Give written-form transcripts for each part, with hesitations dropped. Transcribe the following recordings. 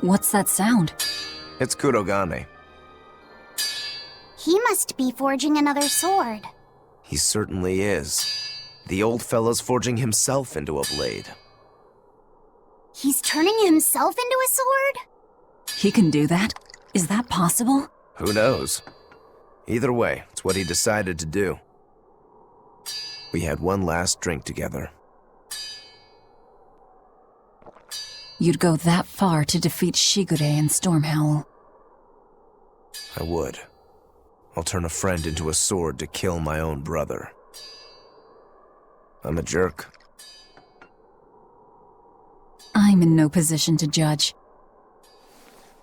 What's that sound? It's Kurogane. He must be forging another sword. He certainly is. The old fellow's forging himself into a blade. He's turning himself into a sword? He can do that? Is that possible? Who knows? Either way, it's what he decided to do. We had one last drink together. You'd go that far to defeat Shigure and Stormhowl. I would. I'll turn a friend into a sword to kill my own brother. I'm a jerk. I'm in no position to judge.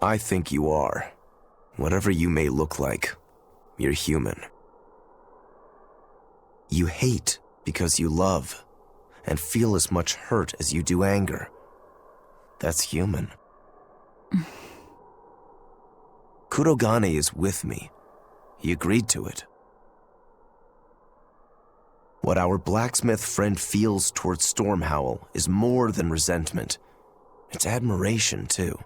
I think you are. Whatever you may look like, you're human. You hate because you love, and feel as much hurt as you do anger. That's human. Kurogane is with me. He agreed to it. What our blacksmith friend feels towards Stormhowl is more than resentment. It's admiration, too.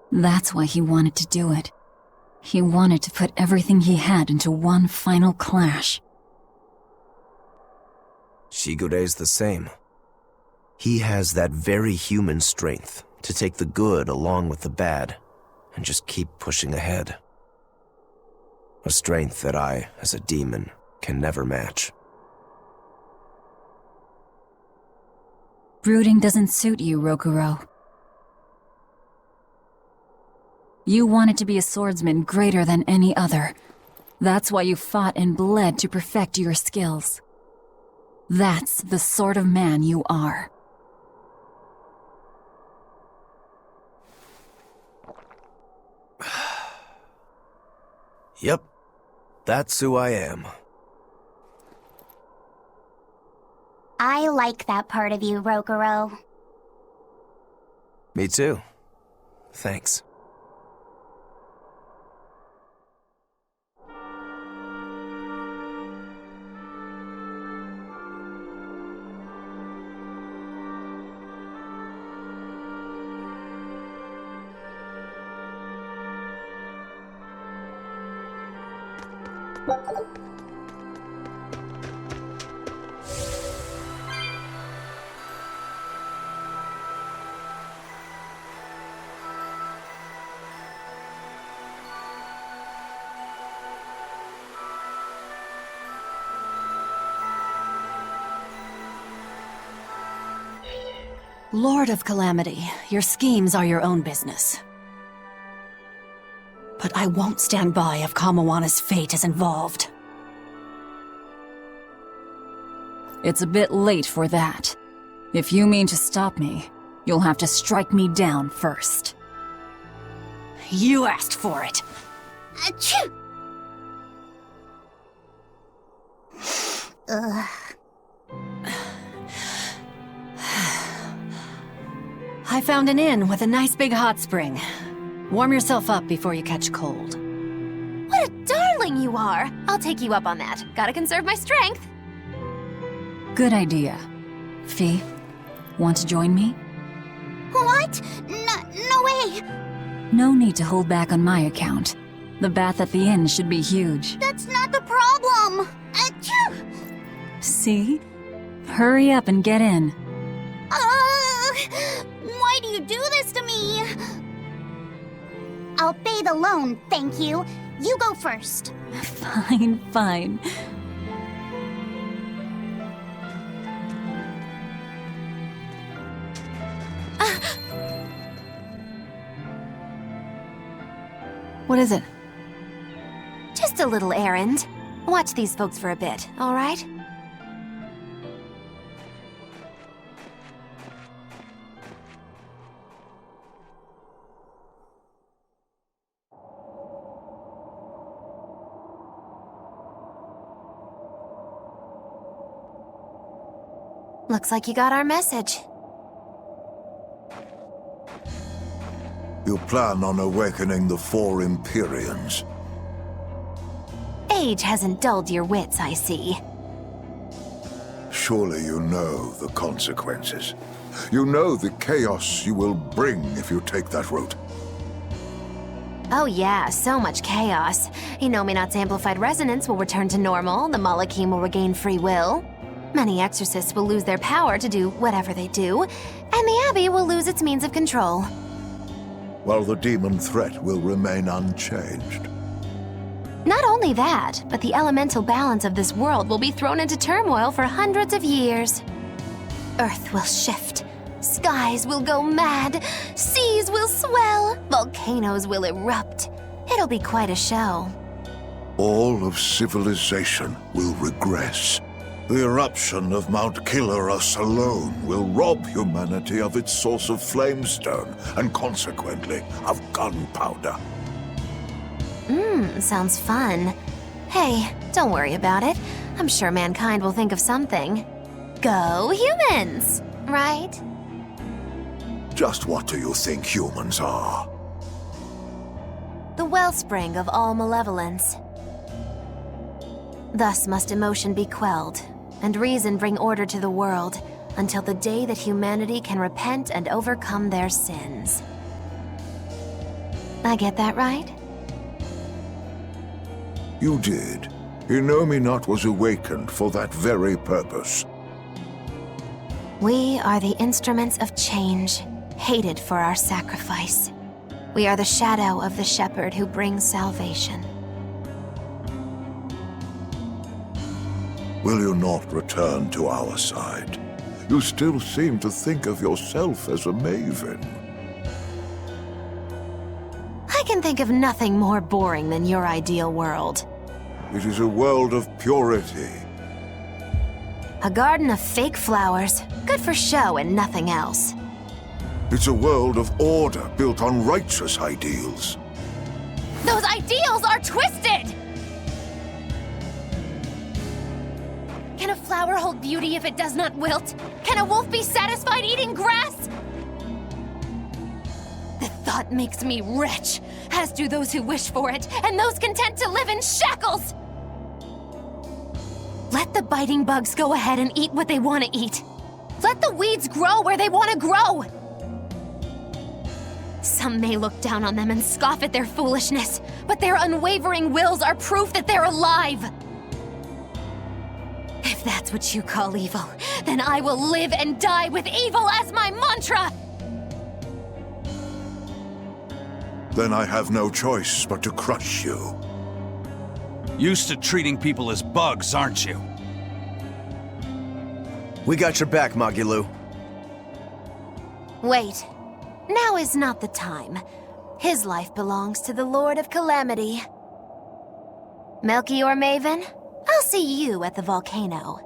That's why he wanted to do it. He wanted to put everything he had into one final clash. Shigure's the same. He has that very human strength to take the good along with the bad and just keep pushing ahead. A strength that I, as a demon, can never match. Brooding doesn't suit you, Rokuro. You wanted to be a swordsman greater than any other. That's why you fought and bled to perfect your skills. That's the sort of man you are. Yep, that's who I am. I like that part of you, Rokuro. Me too. Thanks. Lord of Calamity, your schemes are your own business. But I won't stand by if Kamawana's fate is involved. It's a bit late for that. If you mean to stop me, you'll have to strike me down first. You asked for it. Achoo! Ugh. I found an inn with a nice big hot spring. Warm yourself up before you catch cold. What a darling you are! I'll take you up on that. Gotta conserve my strength. Good idea. Fee, want to join me? What? No way! No need to hold back on my account. The bath at the inn should be huge. That's not the problem! Achoo! See? Hurry up and get in. Why do you do this to me? I'll bathe alone, thank you. You go first. Fine, fine. What is it? Just a little errand. Watch these folks for a bit, all right? Looks like you got our message. You plan on awakening the 4 Empyreans. Age hasn't dulled your wits, I see. Surely you know the consequences. You know the chaos you will bring if you take that route. Oh yeah, so much chaos. Inominat's amplified resonance will return to normal, the Malachim will regain free will. Many exorcists will lose their power to do whatever they do, and the Abbey will lose its means of control. While the demon threat will remain unchanged. Not only that, but the elemental balance of this world will be thrown into turmoil for hundreds of years. Earth will shift. Skies will go mad. Seas will swell. Volcanoes will erupt. It'll be quite a show. All of civilization will regress. The eruption of Mount Killerus alone will rob humanity of its source of flamestone and consequently of gunpowder. Sounds fun. Hey, don't worry about it. I'm sure mankind will think of something. Go humans, right? Just what do you think humans are? The wellspring of all malevolence. Thus must emotion be quelled, and reason bring order to the world, until the day that humanity can repent and overcome their sins. I get that right? You did. Inominat was awakened for that very purpose. We are the instruments of change, hated for our sacrifice. We are the shadow of the shepherd who brings salvation. Will you not return to our side? You still seem to think of yourself as a maven. I can think of nothing more boring than your ideal world. It is a world of purity. A garden of fake flowers, good for show and nothing else. It's a world of order built on righteous ideals. Those ideals are twisted! Can a flower hold beauty if it does not wilt? Can a wolf be satisfied eating grass? The thought makes me rich, as do those who wish for it, and those content to live in shackles! Let the biting bugs go ahead and eat what they want to eat. Let the weeds grow where they want to grow! Some may look down on them and scoff at their foolishness, but their unwavering wills are proof that they're alive! If that's what you call evil, then I will live and die with evil as my mantra! Then I have no choice but to crush you. Used to treating people as bugs, aren't you? We got your back, Magilou. Wait. Now is not the time. His life belongs to the Lord of Calamity. Melchior Maven, I'll see you at the volcano.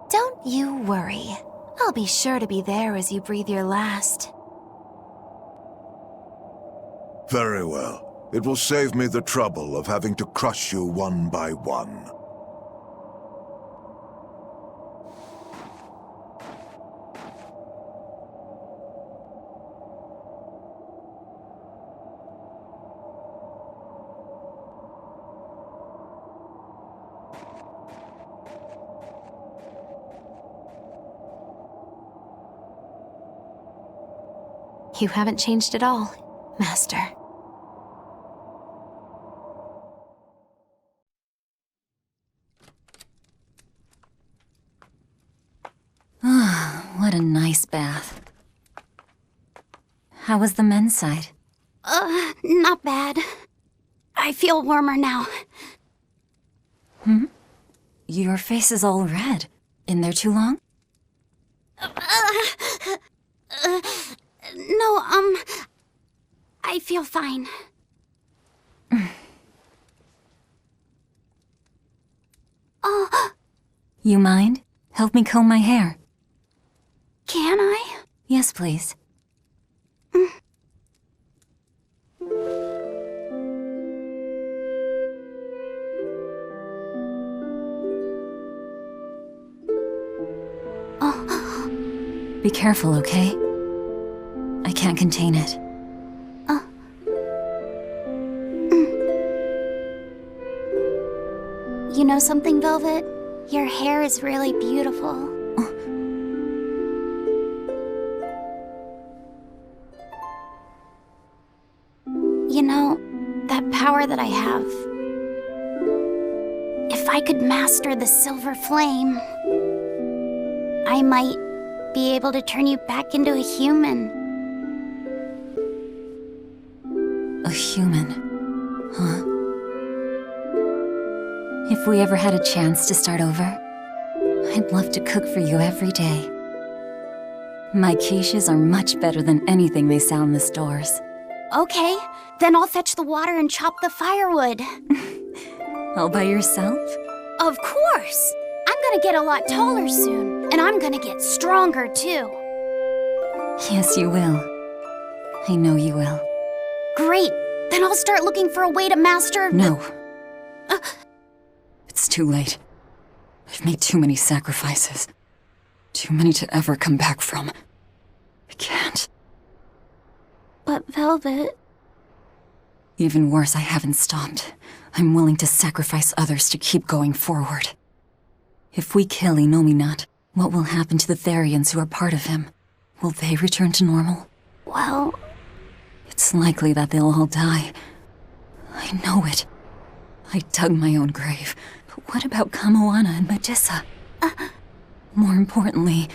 Don't you worry. I'll be sure to be there as you breathe your last. Very well. It will save me the trouble of having to crush you one by one. You haven't changed at all, Master. What a nice bath. How was the men's side? Not bad. I feel warmer now. Your face is all red. In there too long? No, I feel fine. You mind? Help me comb my hair. Can I? Yes, please. Be careful, okay? I can't contain it. You know something, Velvet? Your hair is really beautiful. You know, that power that I have... If I could master the silver flame, I might be able to turn you back into a human. A human, huh? If we ever had a chance to start over, I'd love to cook for you every day. My quiches are much better than anything they sell in the stores. Okay, then I'll fetch the water and chop the firewood. All by yourself? Of course! I'm gonna get a lot taller soon, and I'm gonna get stronger too. Yes, you will. I know you will. Great! Then I'll start looking for a way to master... No. It's too late. I've made too many sacrifices. Too many to ever come back from. I can't. But Velvet... Even worse, I haven't stopped. I'm willing to sacrifice others to keep going forward. If we kill Inominat, what will happen to the Therians who are part of him? Will they return to normal? Well... It's likely that they'll all die. I know it. I dug my own grave. But what about Kamoana and Medissa? More importantly,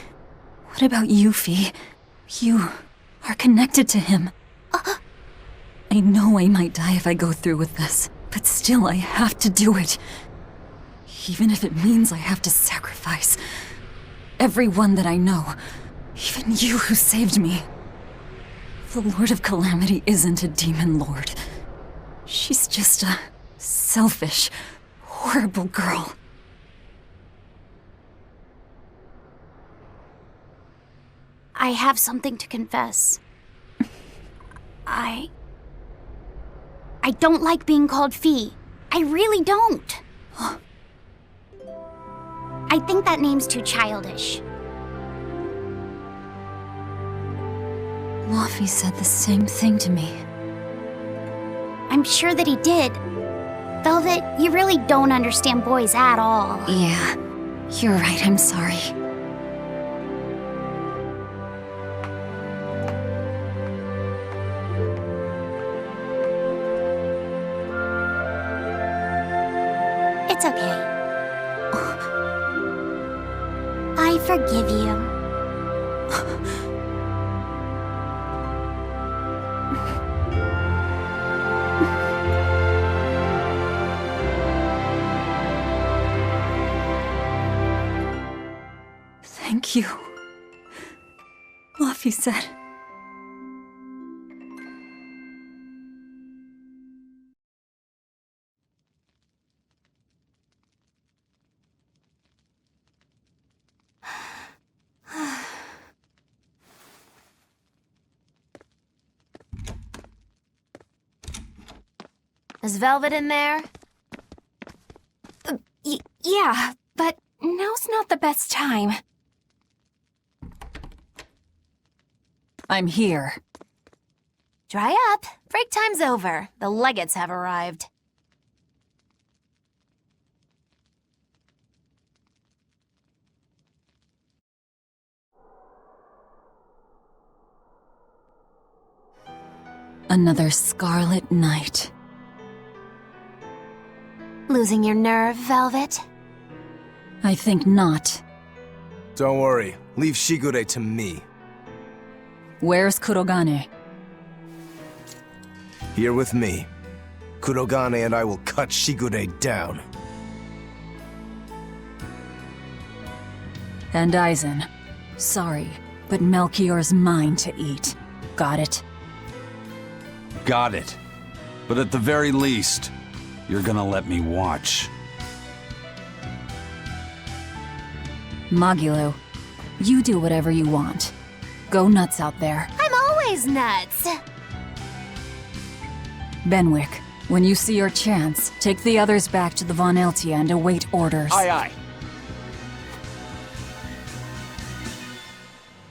what about Yuffie? You are connected to him. I know I might die if I go through with this, but still I have to do it. Even if it means I have to sacrifice everyone that I know, even you who saved me. The Lord of Calamity isn't a demon lord. She's just a selfish, horrible girl. I have something to confess. I don't like being called Fee. I really don't. I think that name's too childish. Luffy said the same thing to me. I'm sure that he did. Velvet, you really don't understand boys at all. Yeah, you're right, I'm sorry. It's okay. I forgive you. Thank you. Luffy said. Is Velvet in there? Yeah, but now's not the best time. I'm here. Dry up. Break time's over. The legates have arrived. Another Scarlet night. Losing your nerve, Velvet? I think not. Don't worry, leave Shigure to me. Where's Kurogane? Here with me. Kurogane and I will cut Shigure down. And Aizen. Sorry, but Melchior's mine to eat. Got it? Got it. But at the very least, you're gonna let me watch. Magilo, you do whatever you want. Go nuts out there. I'm always nuts! Benwick, when you see your chance, take the others back to the Von Eltia and await orders. Aye, aye.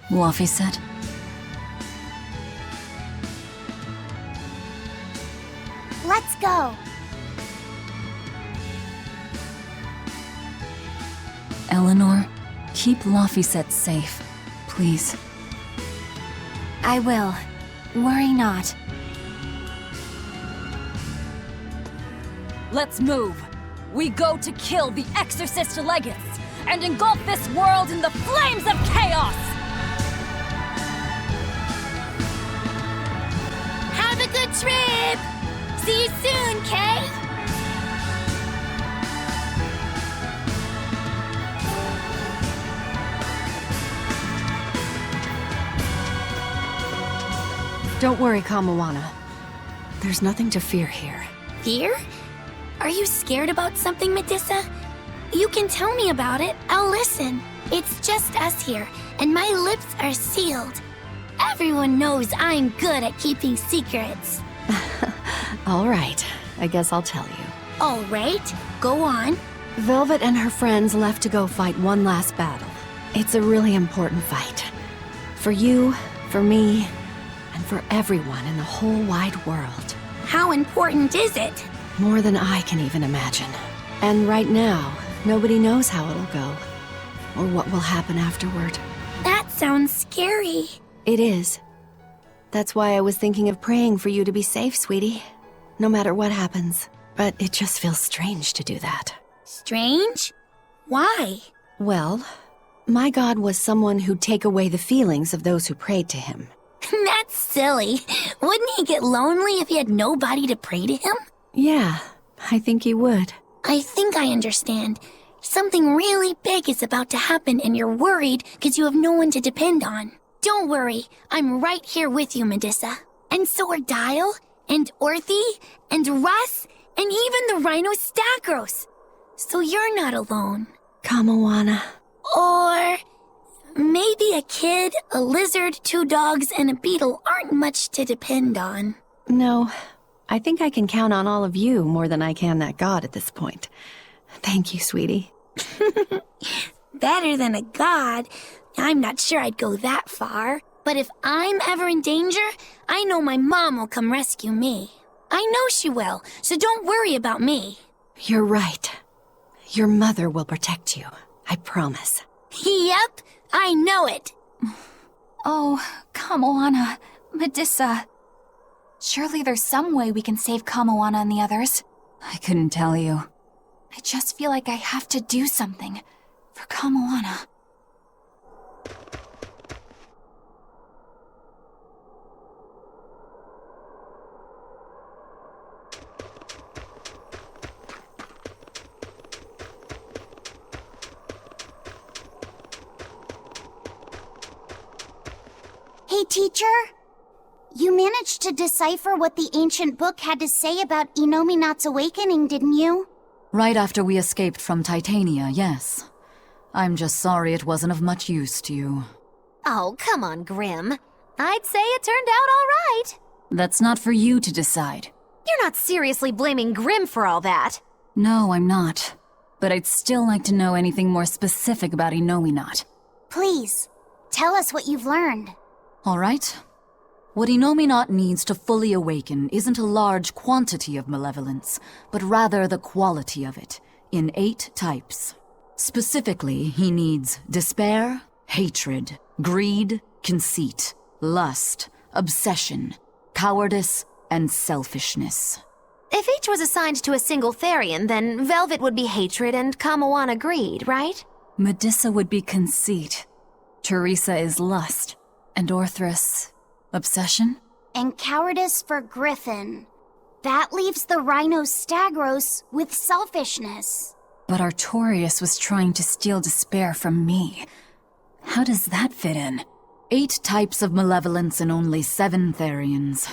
Luffy said. Let's go. Eleanor, keep Laphicet safe, please. I will. Worry not. Let's move. We go to kill the Exorcist Legates and engulf this world in the flames of chaos! Have a good trip! See you soon, Kay! Don't worry, Kamoana. There's nothing to fear here. Fear? Are you scared about something, Medusa? You can tell me about it. I'll listen. It's just us here, and my lips are sealed. Everyone knows I'm good at keeping secrets. All right, I guess I'll tell you. All right, go on. Velvet and her friends left to go fight one last battle. It's a really important fight. For you, for me, and for everyone in the whole wide world. How important is it? More than I can even imagine. And right now, nobody knows how it'll go, or what will happen afterward. That sounds scary. It is. That's why I was thinking of praying for you to be safe, sweetie. No matter what happens. But it just feels strange to do that. Strange? Why? Well, my god was someone who'd take away the feelings of those who prayed to him. That's silly. Wouldn't he get lonely if he had nobody to pray to him? Yeah, I think he would. I think I understand. Something really big is about to happen and you're worried because you have no one to depend on. Don't worry, I'm right here with you, Medusa. And so are Dial, and Orthy, and Russ, and even the Rhinostagros. So you're not alone. Kamoana. Or maybe a kid, a lizard, 2 dogs, and a beetle aren't much to depend on. No, I think I can count on all of you more than I can that god at this point. Thank you, sweetie. Better than a god. I'm not sure I'd go that far. But if I'm ever in danger, I know my mom will come rescue me. I know she will, so don't worry about me. You're right. Your mother will protect you. I promise. Yep, I know it. Oh, Kamoana, Medusa. Surely there's some way we can save Kamoana and the others. I couldn't tell you. I just feel like I have to do something for Kamoana. Hey, teacher. You managed to decipher what the ancient book had to say about Inominat's awakening, didn't you? Right after we escaped from Titania, yes. I'm just sorry it wasn't of much use to you. Oh, come on, Grim. I'd say it turned out all right. That's not for you to decide. You're not seriously blaming Grim for all that. No, I'm not. But I'd still like to know anything more specific about Inominat. Please, tell us what you've learned. All right. What Inominat needs to fully awaken isn't a large quantity of malevolence, but rather the quality of it, in 8 types. Specifically, he needs despair, hatred, greed, conceit, lust, obsession, cowardice, and selfishness. If each was assigned to a single Therian, then Velvet would be hatred and Kamoana greed, right? Medusa would be conceit. Teresa is lust. And Artorius, obsession? And cowardice for Griffin. That leaves the Rhinostagros with selfishness. But Artorius was trying to steal despair from me. How does that fit in? 8 types of malevolence and only 7 Therians.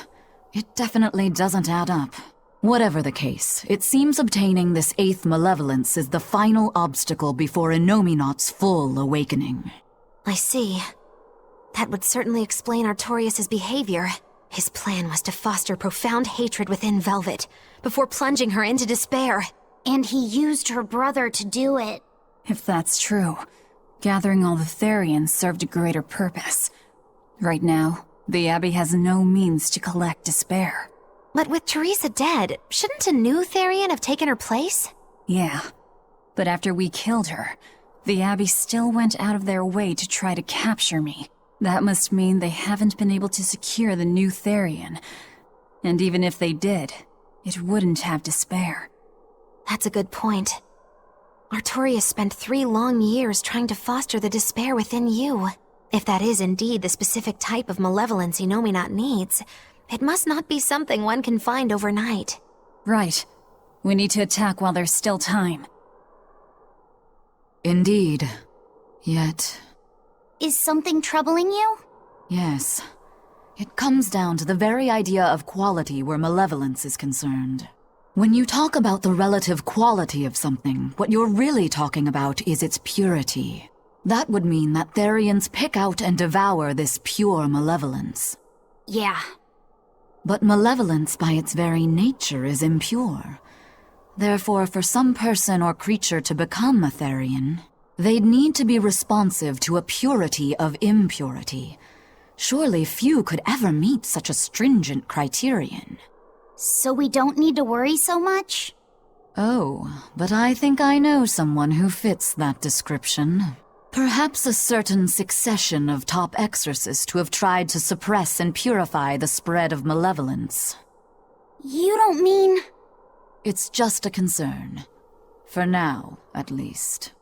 It definitely doesn't add up. Whatever the case, it seems obtaining this 8th malevolence is the final obstacle before Inominat's full awakening. I see. That would certainly explain Artorius' behavior. His plan was to foster profound hatred within Velvet, before plunging her into despair. And he used her brother to do it. If that's true, Gathering all the Therians served a greater purpose. Right now, the Abbey has no means to collect despair. But with Teresa dead, shouldn't a new Therian have taken her place? Yeah, but after we killed her, the Abbey still went out of their way to try to capture me. That must mean they haven't been able to secure the new Therian. And even if they did, it wouldn't have despair. That's a good point. Artorius spent 3 long years trying to foster the despair within you. If that is indeed the specific type of malevolence Innominat needs, it must not be something one can find overnight. Right. We need to attack while there's still time. Indeed. Yet... Is something troubling you? yes. It comes down to the very idea of quality where malevolence is concerned. When you talk about the relative quality of something, what you're really talking about is its purity. That would mean that Therians pick out and devour this pure malevolence. Yeah. But malevolence by its very nature is impure. Therefore, for some person or creature to become a Therian, they'd need to be responsive to a purity of impurity. Surely few could ever meet such a stringent criterion. So we don't need to worry so much? Oh, but I think I know someone who fits that description. Perhaps a certain succession of top exorcists who have tried to suppress and purify the spread of malevolence. You don't mean... It's just a concern. For now, at least.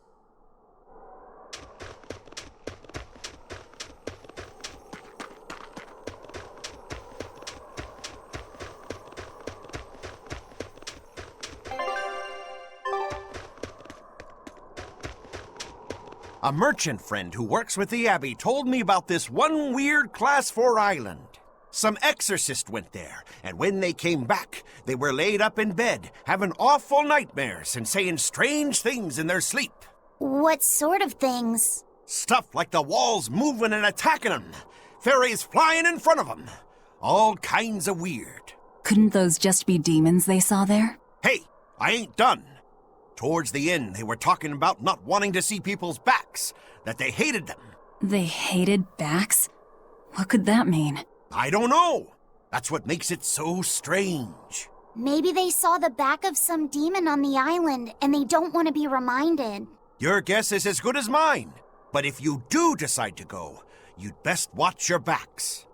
A merchant friend who works with the Abbey told me about this one weird Class 4 island. Some exorcist went there, and when they came back, they were laid up in bed, having awful nightmares and saying strange things in their sleep. What sort of things? Stuff like the walls moving and attacking them, fairies flying in front of them. All kinds of weird. Couldn't those just be demons they saw there? Hey, I ain't done. Towards the end, they were talking about not wanting to see people's backs, that they hated them. They hated backs? What could that mean? I don't know. That's what makes it so strange. Maybe they saw the back of some demon on the island and they don't want to be reminded. Your guess is as good as mine. But if you do decide to go, you'd best watch your backs.